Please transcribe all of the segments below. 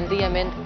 NDMN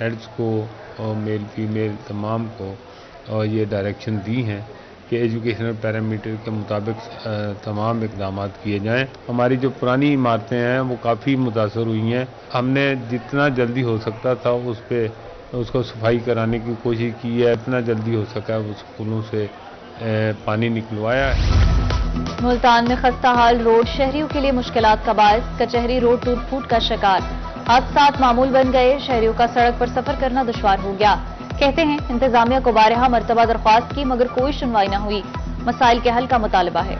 heads کو male female تمام کو یہ ڈائریکشن دی ہیں کہ ایجوکیشنل پیرامیٹر کے مطابق تمام اقدامات کیے جائیں. ہماری جو پرانی عمارتیں ہیں وہ کافی متاثر ہوئی ہیں. ہم نے جتنا جلدی ہو سکتا تھا اس کو صفائی کرانے کی کوشش کی ہے. اتنا جلدی ہو سکا ہے اس اسکولوں سے پانی نکلوایا ہے. ملتان میں خستہ حال روڈ شہریوں کے لیے مشکلات کا باعث. کچہری روڈ ٹوٹ پھوٹ کا شکار. حادثات معمول بن گئے. شہریوں کا سڑک پر سفر کرنا دشوار ہو گیا. کہتے ہیں انتظامیہ کو بارہا مرتبہ درخواست کی مگر کوئی سنوائی نہ ہوئی. مسائل کے حل کا مطالبہ ہے.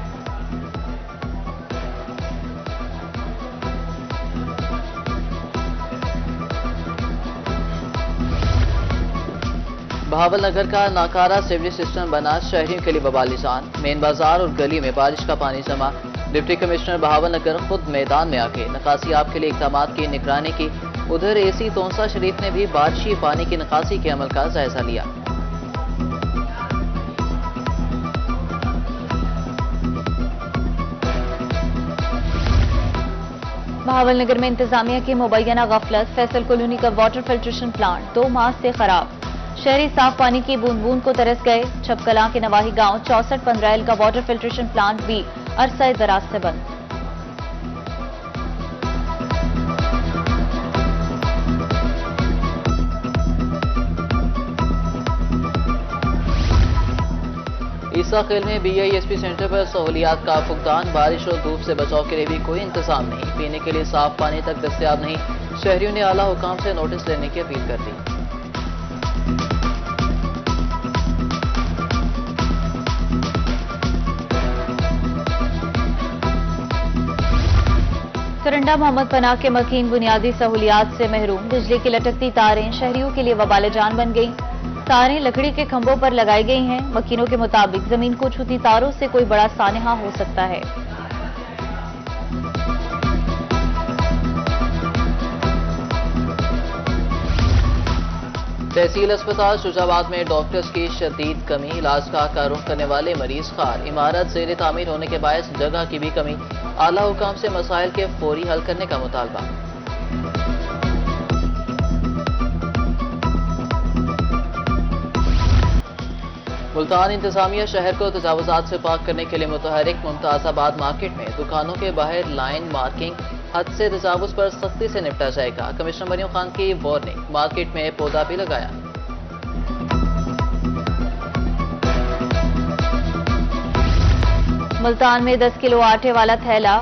بہاول نگر کا ناکارہ سیوریج سسٹم بنا شہریوں کے لیے وبال نشان. مین بازار اور گلی میں بارش کا پانی جمع. ڈپٹی کمشنر بہاول نگر خود میدان میں آ کے نکاسی آپ کے لیے اقدامات کی نگرانی کی. ادھر اے سی تونسا شریف نے بھی بارشی پانی کی نکاسی کے عمل کا جائزہ لیا. بہاول نگر میں انتظامیہ کی مبینہ غفلت. فیصل کالونی کا واٹر فلٹریشن پلانٹ 2 ماہ سے خراب. شہری صاف پانی کی بوند بوند کو ترس گئے. چھپکلاں کے نواحی گاؤں 6415 کا واٹر فلٹریشن پلانٹ بھی عرصہ دراز سے بند. عیسیٰ خیل میں B I S P centre پر سہولیات کا فقدان. بارش اور دھوپ سے بچاؤ کے لیے بھی کوئی انتظام نہیں. پینے کے لیے صاف پانی تک دستیاب نہیں. شہریوں نے اعلیٰ حکام سے نوٹس لینے کی اپیل کر دی. کرنڈا محمد پناہ کے مکین بنیادی سہولیات سے محروم. بجلی کی لٹکتی تاریں شہریوں کے لیے وبال جان بن گئیں. تاریں لکڑی کے کھمبوں پر لگائی گئی ہیں. مکینوں کے مطابق زمین کو چھوتی تاروں سے کوئی بڑا سانحہ ہو سکتا ہے. تحصیل اسپتال شجاع آباد میں ڈاکٹرز کی شدید کمی. علاج کا رخ کرنے والے مریض خوار. عمارت زیر تعمیر ہونے کے باعث جگہ کی بھی کمی. اعلیٰ حکام سے مسائل کے فوری حل کرنے کا مطالبہ. ملتان انتظامیہ شہر کو تجاوزات سے پاک کرنے کے لیے متحرک. ممتاز آباد مارکیٹ میں دکانوں کے باہر لائن مارکنگ. حد سے تجاوز پر سختی سے نپٹا جائے گا. کمشنر مریم خان کی وارننگ. مارکیٹ میں پودا بھی لگایا. ملتان میں 10 کلو آٹے والا تھیلا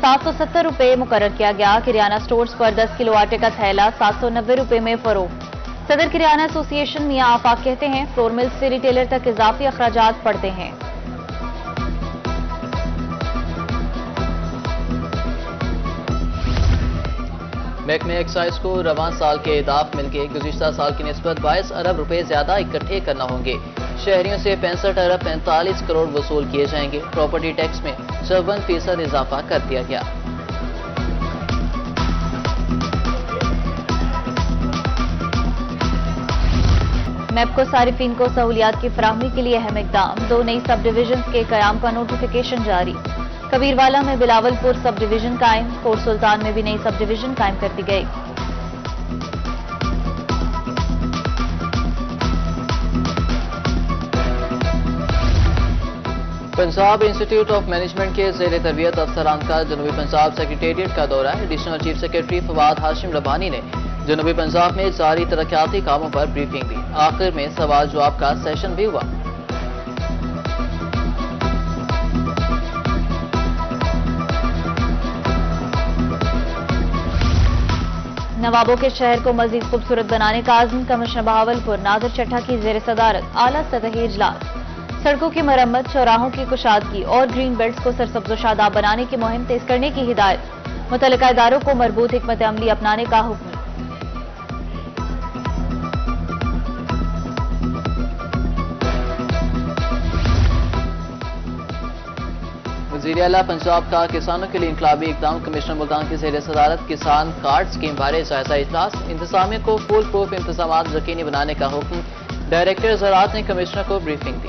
770 روپے مقرر کیا گیا. کریانہ سٹورز پر 10 کلو آٹے کا تھیلا 790 روپے میں فروخت. صدر کریانہ ایسوسی ایشن میاں آفاق کہتے ہیں فلور مل سے ریٹیلر تک اضافی اخراجات پڑتے ہیں. محکمہ ایکسائز کو رواں سال کے اہداف مل کے گزشتہ سال کی نسبت 22 ارب روپے زیادہ اکٹھے کرنا ہوں گے. شہریوں سے 65 ارب 45 کروڑ وصول کیے جائیں گے. پراپرٹی ٹیکس میں 54% اضافہ کر دیا گیا. میپ کو صارفین کو سہولیات کی فراہمی کے لیے اہم اقدام. 2 نئی سب ڈویژنز کے قیام کا نوٹیفیکیشن جاری. کبیروالا میں بلاول پور سب ڈویژن قائم. کوٹ سلطان میں بھی نئی سب ڈویژن قائم کر دی گئی. پنجاب انسٹیٹیوٹ آف مینجمنٹ کے زیر تربیت افسران کا جنوبی پنجاب سیکریٹریٹ کا دورہ. ایڈیشنل چیف سیکریٹری فواد ہاشم ربانی نے جنوبی پنجاب میں جاری ترقیاتی کاموں پر بریفنگ دی. آخر میں سوال جواب کا سیشن بھی ہوا. نوابوں کے شہر کو مزید خوبصورت بنانے کا عزم. کمشنر بہاولپور نادر چٹھا کی زیر صدارت اعلیٰ سطحی اجلاس. سڑکوں کی مرمت, چوراہوں کی کشادگی اور گرین بیلٹس کو سرسبز و شاداب بنانے کی مہم تیز کرنے کی ہدایت. متعلقہ اداروں کو مربوط حکمت عملی اپنانے کا حکم. وزیر اعلیٰ پنجاب کا کسانوں کے لیے انقلابی اقدام. کمشنر ملتان کی زیر صدارت کسان کارڈ اسکیم بارے جائزہ اجلاس. انتظامیہ کو فول پروف انتظامات یقینی بنانے کا حکم. ڈائریکٹر زراعت نے کمشنر کو بریفنگ دی.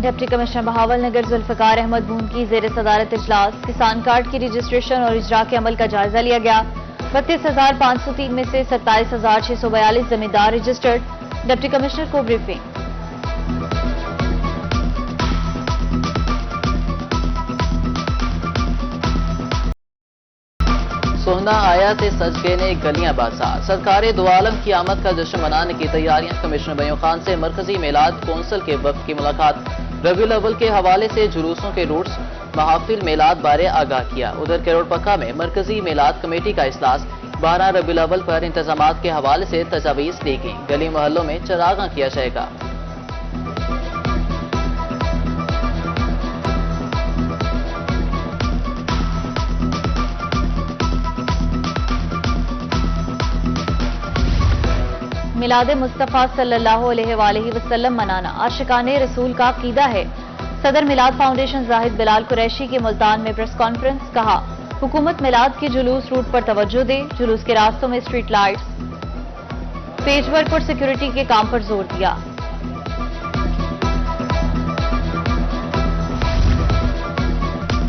ڈپٹی کمشنر بہاول نگر ذوالفقار احمد بون کی زیر صدارت اجلاس کسان کارڈ کی رجسٹریشن اور اجرا کے عمل کا جائزہ لیا گیا 32,503 میں سے 27,642 زمیندار رجسٹرڈ ڈپٹی کمشنر کو بریفنگ سونا آیا تے سج گئے نے گلیاں بازار سرکار دو عالم کی آمد کا جشن منانے کی تیاریاں کمشنر بیوں خان سے مرکزی میلاد کونسل کے وفد کی ملاقات ربیع الاول کے حوالے سے جلوسوں کے روٹس محافل میلاد بارے آگاہ کیا ادھر کروڑ پکا میں مرکزی میلاد کمیٹی کا اجلاس 12 ربیع الاول پر انتظامات کے حوالے سے تجاویز دی گئیں گلی محلوں میں چراغاں کیا جائے گا میلاد مصطفیٰ صلی اللہ علیہ وآلہ وسلم منانا عاشقان رسول کا عقیدہ ہے صدر میلاد فاؤنڈیشن زاہد بلال قریشی کی ملتان میں پریس کانفرنس کہا حکومت میلاد کے جلوس روٹ پر توجہ دے جلوس کے راستوں میں اسٹریٹ لائٹس پیچ ورک اور سیکیورٹی کے کام پر زور دیا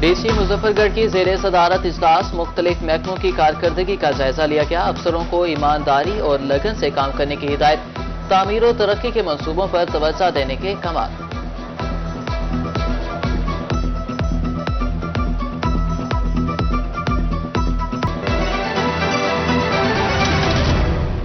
ڈی سی مظفر گڑھ کی زیر صدارت اجلاس مختلف محکموں کی کارکردگی کا جائزہ لیا گیا افسروں کو ایمانداری اور لگن سے کام کرنے کی ہدایت تعمیر و ترقی کے منصوبوں پر توجہ دینے کے احکامات